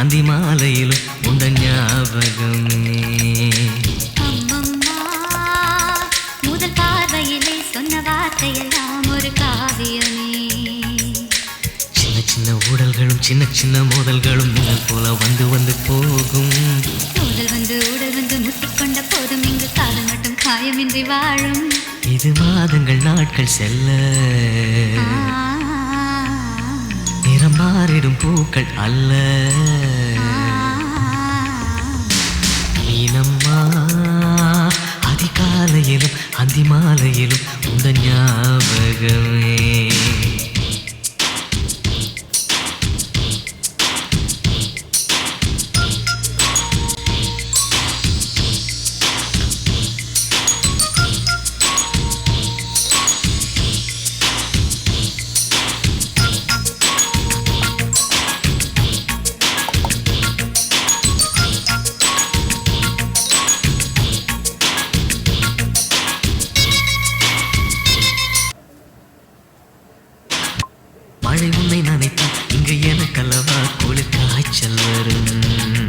அந்தி மாலையிலும் உண்ட ஞாபகமே. அம்மம்மா, முதல் பார்வையிலே சொன்ன வார்த்தையெல்லாம் ஒரு காவியமே. சின்ன சின்ன ஊடல்களும் சின்ன சின்ன மோதல்களும் நிழல் போல வந்து வந்து போகும். ஊடல் வந்து முட்டிக்கொண்ட போதும் இங்கு காதல் மட்டும் காயமின்றி வாழும். இது மாதங்கள் நாட்கள் செல்ல நிறம் மாறிடும் பூக்கள் அல்ல. மீனம்மா, அதிகாலையிலும் அந்தி மாலையிலும் உந்த ஞாபகமே. மழை உன்னை நினைத்தால் இங்கு எனக்கல்லவா குளிர் காய்ச்சல் வரும்.